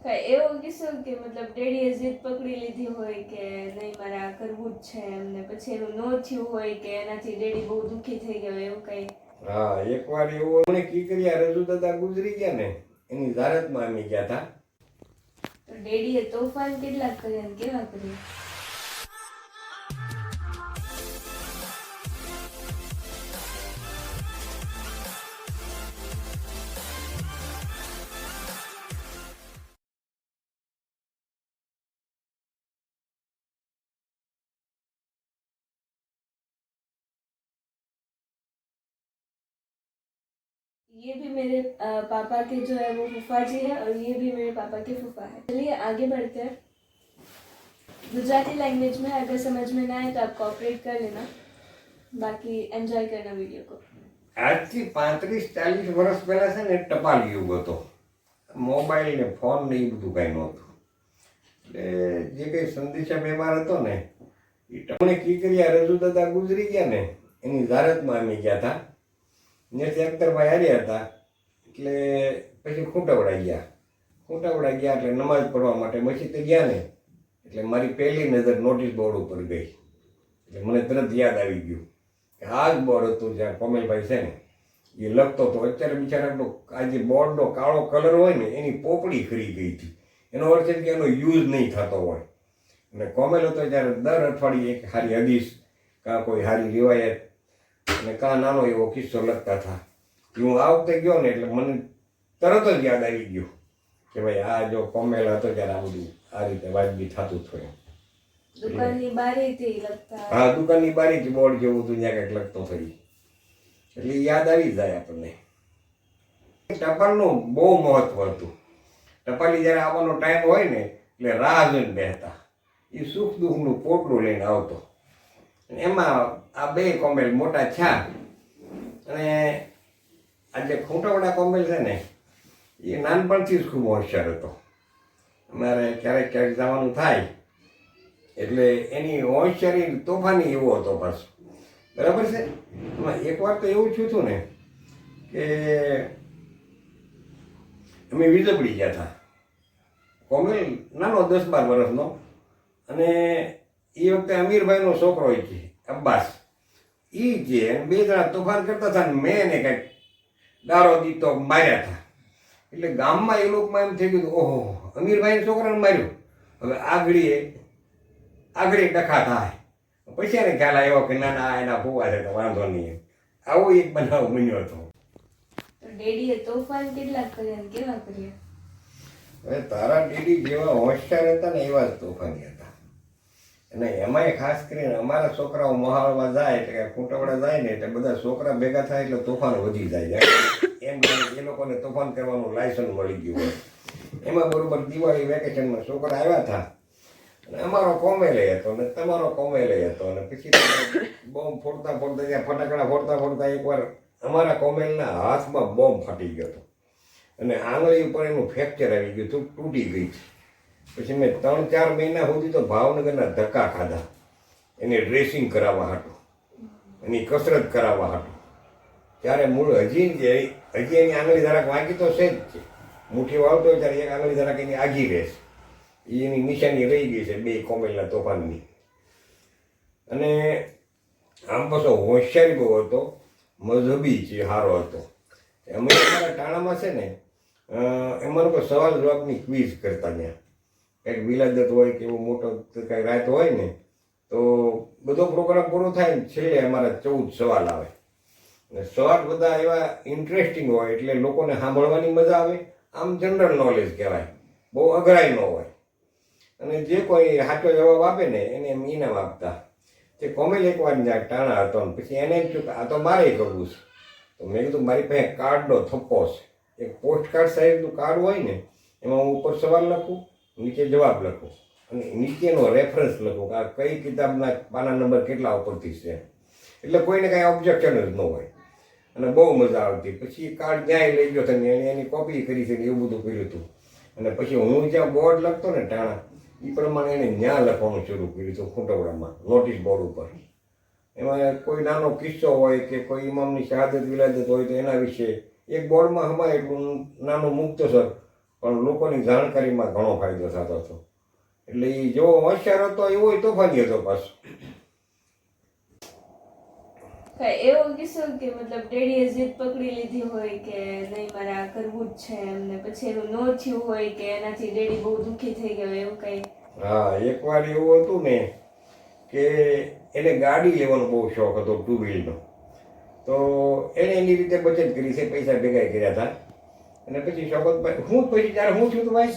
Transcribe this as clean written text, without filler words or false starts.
કઈ એવો કિસ્સો કે મતલબ ડેડીએ જીદ પકડી લીધી હોય કે નહીં મારે આ કરવું જ છે એમને પછી એનું નો થયું હોય કે એનાથી ડેડી બહુ દુઃખી થઈ ગયો એવું કઈ? હા, એકવાર એવું મને કીકરિયા રજૂ દાદા ગુજરી ગયા ને એની ઝારતમાં અમે ગયા હતા. તો ડેડીએ તોફાન કેટલા કર્યા ને કેવા કર્યા? ये भी मेरे पापा के जो है वो फूफा जी है और ये भी मेरे पापा के फूफा है। चलिए आगे बढ़ते हैं। गुजराती लैंग्वेज में अगर समझ में ना आए तो आप कोऑपरेट कर लेना, बाकी एंजॉय करना वीडियो को। આજથી 35-40 વર્ષ પહેલા છે ને ટપાલ યુગ હતો. મોબાઈલ ને ફોન ને એ બધું કાંઈ નહોતું. એટલે જે કંઈ સંદેશા વ્યવહાર હતો ને એ મને કીકરિયા રજૂ દાદા ગુજરી ગયા ને એની ઝારતમાં અમે ગયા હતા. ત્યાંથી અખ્તરભાઈ હાર્યા હતા એટલે પછી ખૂંટાવડા ગયા એટલે નમાઝ પઢવા માટે મસ્જિદે ગયા ને એટલે મારી પહેલી નજર નોટિસ બોર્ડ ઉપર ગઈ. એટલે મને તરત યાદ આવી ગયું કે આ જ બોર્ડ હતું જ્યાં કોમલભાઈ છે ને એ લખતો હતો. અત્યારે બિચારાનો આ જે બોર્ડનો કાળો કલર હોય ને એની પોપડી ખરી ગઈ હતી. એનો અર્થ છે કે એનો યુઝ નહીં થતો હોય. અને કોમેલ હતો ત્યારે દર અઠવાડિયે એક સારી હદીસ કાં કોઈ સારી રિવાયત અને કાં નાનો એવો કિસ્સો લખતા હતા. હું આ વખતે ગયો ને એટલે મને તરત જ યાદ આવી ગયું કે ભાઈ આ જો કોમેલ હતો ત્યારે આ બધું આ રીતે વાજબી થતું હતું. દુકાનની બારીથી લખતા? હા, દુકાનની બારીથી બોર્ડ જેવું હતું ત્યાં કંઈક લખતો થઈ એટલે યાદ આવી જાય આપણને. ટપાલનું બહુ મહત્વ હતું. ટપાલી જ્યારે આવવાનો ટાઈમ હોય ને એટલે રાહ જોઈને બેસતા. એ સુખ દુઃખનું પોટલું લઈને આવતો. એમાં આ બે કોમેલ મોટા થયા અને આ જે ખૂંટાવડા કોમેલ છે ને એ નાનપણથી જ ખૂબ હોશિયાર હતો. અમારે ક્યારેક જવાનું થાય એટલે એની હોશિયારી તોફાની એવો હતો પાછો. બરાબર છે. એકવાર તો એવું થયું હતું ને કે અમે વીજળી ગયા હતા. કોમેલ નાનો 10-12 વર્ષનો અને એ વખતે અમીરભાઈનો છોકરો હોય છે અબ્બાસ. એ જે બે જણા તોફાન કરતા હતા ને મેં એને કંઈક દારો દીતો માર્યા હતા. એટલે ગામમાં એ લોકોમાં એમ થઈ ગયું ઓહો અમીરભાઈના છોકરાને માર્યું, હવે આગળ ડખા થાય. પછી એને ખ્યાલ આવ્યો કે ના ના એના ફૂવા છે તો વાંધો નહીં. આવો એક બનાવ બન્યો હતો. ડેડીએ તોફાન કેટલા કર્યા ને કેવા કર્યા? હવે તારા ડેડી જેવા હોશિયાર હતા ને એવા જ તોફાની હતા. અને એમાંય ખાસ કરીને અમારા છોકરાઓ મહાલમાં જાય એટલે કે ખૂંટાવડા જાય ને એટલે બધા છોકરા ભેગા થાય એટલે તોફાન વધી જાય. એમ એ લોકોને તોફાન કરવાનું લાયસન્સ મળી ગયું હોય. એમાં બરોબર દિવાળી વેકેશનમાં છોકરા આવ્યા હતા અને અમારો કોમેલે હતો ને તમારો કોમેલે હતો. અને પછી બોમ્બ ફોડતા ત્યાં ફટાકડા ફોડતા એકવાર અમારા કોમેલના હાથમાં બોમ્બ ફાટી ગયો હતો અને આંગળી ઉપર એનું ફ્રેક્ચર આવી ગયું હતું, તૂટી ગઈ. પછી મેં 3-4 મહિના સુધી તો ભાવનગરના ધક્કા ખાધા એને ડ્રેસિંગ કરાવવા હતું, એની કસરત કરાવવા હતું. ત્યારે મૂળ હજી એની આંગળી જરાક વાગી તો છે જ છે. મુઠ્ઠી વાળતો હોય ત્યારે એક આંગળી જરાક એની આગી રહેશે. એની નિશાની રહી ગઈ છે બે કોમેલના તોફાનની. અને આમ પાછો હોશિયારી બહુ હતો, મજહબી છે, સારો હતો. અમે અમારા ટાણામાં છે ને એમાં લોકો સવાલ જવાબની ક્વિઝ કરતા. ત્યાં કંઈક વિલાદત હોય કે એવો મોટો કંઈક રાત હોય ને તો બધો પ્રોગ્રામ પૂરો થાય ને છેલ્લે અમારા 14 સવાલ આવે. અને સવાલ બધા એવા ઇન્ટરેસ્ટિંગ હોય એટલે લોકોને સાંભળવાની મજા આવે. આમ જનરલ નોલેજ કહેવાય, બહુ અઘરાઈ ન હોય. અને જે કોઈ સાચો જવાબ આપે ને એને એમ ઇનામ આપતા. તે કોમેલ એકવાર જ્યાં ટાણા હતો ને પછી એને એમ થયું કે આ તો મારે કરવું છે. તો મેં કીધું મારી પાસે કાર્ડનો થપ્પો છે, એક પોસ્ટ કાર્ડ સાઈઝનું કાર્ડ હોય ને એમાં હું ઉપર સવાલ લખું, નીચે જવાબ લખું અને નીચેનો રેફરન્સ લખું કે આ કઈ કિતાબના પાના નંબર કેટલા ઉપરથી છે. એટલે કોઈને કાંઈ ઓબ્જેક્શન જ ન હોય અને બહુ મજા આવતી. પછી કાર્ડ જ્યાંય લઈ ગયો હતો ને એની કોપી કરી છે એવું બધું કર્યું હતું. અને પછી હું જ્યાં બોર્ડ લખતો ને ટાણા એ પ્રમાણે એને ન્યા લખવાનું શરૂ કર્યું હતું ખૂંટાવડામાં નોટિસ બોર્ડ ઉપર. એમાં કોઈ નાનો કિસ્સો હોય કે કોઈ ઇમામની શહાદત વિલાદત હોય તો એના વિશે એક બોર્ડમાં હમાય એટલું નાનું મુક્તસર પણ લોકોની જાણકારીમાં ઘણો ફાયદો થતો હતો. એટલે એ જેવો હોશિયાર હતો એવો તોફાની હતો પાછો. કઈ એવો કિસ્સો કે મતલબ ડેડીએ જીદ પકડી લીધી હોય કે નહીં મારે આ કરવું જ છે એમને, પછી એનું ન થયું હોય કે એનાથી ડેડી બહુ દુઃખી થઈ ગયો એવું કઈ? હા, એકવાર એવું હતું ને કે એને ગાડી લેવાનો બહુ શોખ હતો, 2 વ્હીલનો. તો એણે એની રીતે બચત કરી છે, પૈસા ભેગા કર્યા હતા. અને પછી શોકતભાઈ હું પછી ત્યારે હું થયું હતું ભાઈ